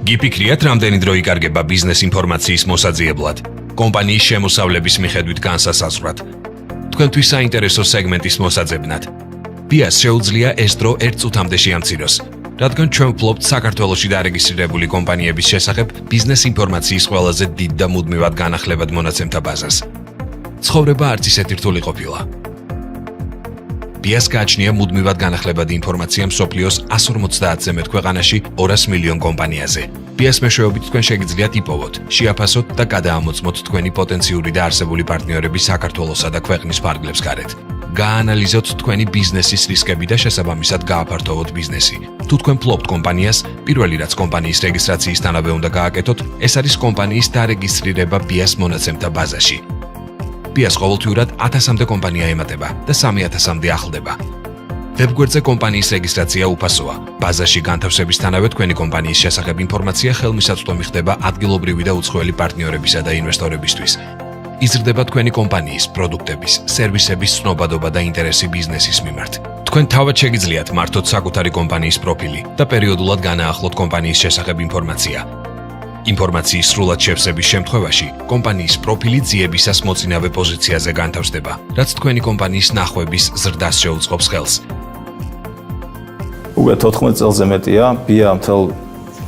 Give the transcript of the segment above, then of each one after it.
გიფიქრიათ, რამდენი დრო იკარგება ბიზნეს ინფორმაციის მოსაძიებლად, კომპანიის შემოსავლების მიხედვით განსასაზღვრად, თქვენთვის საინტერესო სეგმენტის მოსაძებნად. ბიას შეუძლია ეს დრო 1 წუთამდე შეამციროს, რადგან ჩვენ ვფლობთ საქართველოში დარეგისტრირებული კომპანიების შესახებ ბიზნეს ინფორმაციის ყველაზე დიდ და მუდმივად განახლებად მონაცემთა ბაზას. ცხოვრება არც ისეთი რთული ყოფილა. ბიას გააჩნია მუდმივად განახლებადი ინფორმაცია მსოფლიოს 150-ზე მეტ ქვეყანაში 200 მილიონ კომპანიაზე. ბიას მეშვეობით თქვენ შეგიძლიათ იპოვოთ, შეაფასოთ და გადაამოწმოთ თქვენი პოტენციური და არსებული პარტნიორები საქართველოსა და ქვეყნის ფარგლებს გარეთ. გაანალიზოთ თქვენი ბიზნესის რისკები და შესაბამისად გააფართოვოთ ბიზნესი. თუ თქვენ ფლობთ კომპანიას, პირველი რაც კომპანიის რეგისტრაციისთანავე უნდა გააკეთოთ, ეს არის კომპანიის დარეგისტრირება ბიას მონაცემთა ბაზაში. ბიას ყოველთვიურად 1000-მდე კომპანია ემატება და 3000-მდე ახლდება. ვებგვერდზე კომპანიის რეგისტრაცია უფასოა. ბაზაში განთავსებისთანავე თქვენი კომპანიის შესახებ ინფორმაცია ხელმისაწვდომი ხდება ადგილობრივი და უცხოელი პარტნიორებისა და ინვესტორებისთვის. იზრდება თქვენი კომპანიის, პროდუქტების, სერვისების ცნობადობა და ინტერესი ბიზნესის მიმართ. თქვენ თავად შეგიძლიათ მართოთ საკუთარი კომპანიის პროფილი და პერიოდულად განაახლოთ კომპანიის შესახებ ინფორმაცია. ინფორმაციის სრულად შევსების შემთხვევაში კომპანიის პროფილი ძიებისას მოწინავე პოზიციაზე განთავსდება, რაც თქვენი კომპანიის ნახვების ზრდას შეუწყობს ხელს. უკვე 14 წელზე მეტია ბია მთელ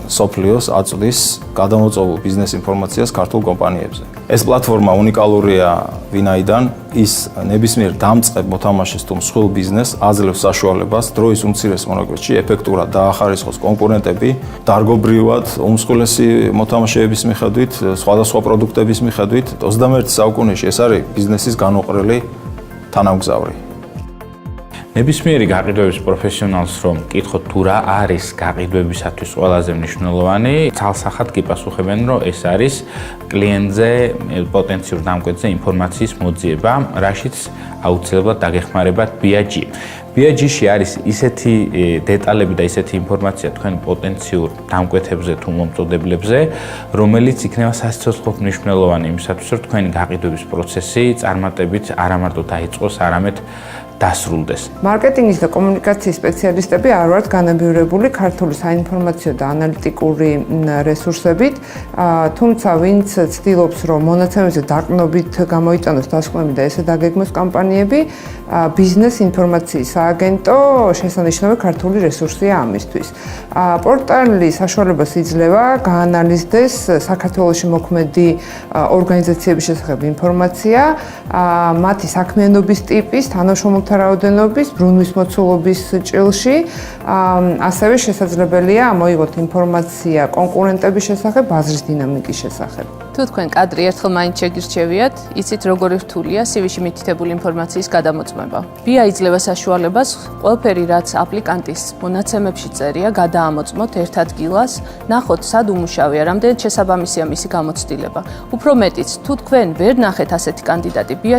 სოფლიოს აწვდის გადამოწოვებულ ბიზნეს ინფორმაციას ქართულ კომპანიებზე. ეს პლატფორმა უნიკალურია ვინაიდან ის ნებისმიერ დამწყებ მოთამაშეს თუ მსხვილ ბიზნესს აძლევს საშუალებას დროის უმცირეს მონაკვეთში ეფექტურად დაახარისხოს კონკურენტები, დარგობრივად უმსხვილესი მოთამაშეების მიხედვით, სხვადასხვა პროდუქტების მიხედვით. 21 საუკუნეში ეს არის ბიზნესის განუყრელი თანამგზავრი. ნებისმიერი გაყიდვების პროფესიონალს რომ მკითხოთ თუ რა არის გაყიდვებისათვის ყველაზე მნიშვნელოვანი, ცალსახად გიპასუხებენ, რომ ეს არის კლიენტზე პოტენციურ დამკვეთზე ინფორმაციის მოძიება, რაშიც აუცილებლად დაგეხმარებათ BIG. BIG-ში არის ისეთი დეტალები და ისეთი ინფორმაცია თქვენ პოტენციურ დამკვეთებზე თუ მომწოდებლებზე, რომელიც იქნება სასიცოცხლოდ მნიშვნელოვანი იმისათვის, რომ თქვენი გაყიდვების პროცესი წარმატებით არა მარტო დაიწყოს, არამედ დასრულდეს. მარკეტინგის და კომუნიკაციის სპეციალისტები არ ვართ განაბიურებული ქართული საინფორმაციო და ანალიტიკური რესურსებით, თუმცა ვინც ცდილობს, რომ მონაცემებზე დაყრდნობით გამოიწონოს დასკვნები და ესე დაგეგმოს კამპანიები, ბიზნეს ინფორმაციის სააგენტო შესანიშნავი ქართული რესურსია ამისთვის. პორტალი საშუალებას იძლევა გაანალიზდეს საქართველოში მოქმედი ორგანიზაციების შესახებ ინფორმაცია, მათი საქმიანობის ტიპის, თანამშრომლთა რაოდენობის, ბრუნვის მოცულობის ჭრილში, ასევე შესაძლებელია მოიღოთ ინფორმაცია კონკურენტების შესახებ, ბაზრის დინამიკის შესახებ. თუ თქვენ კადრი ერთხელ მაინც შეგირჩევიათ, იცით როგორი რთულია CV-ში მითითებული ინფორმაციის გადამოწმება. BIA იძლევა საშუალებას ყველაფერი, რაც აპლიკანტის მონაცემებში წერია, გადაამოწმოთ ერთ ადგილას, ნახოთ სად უმუშავია, რამდენად შესაბამისია მისი გამოცდილება. უფრო მეტიც, თუ თქვენ ვერ ნახეთ ასეთი კანდიდატი BIA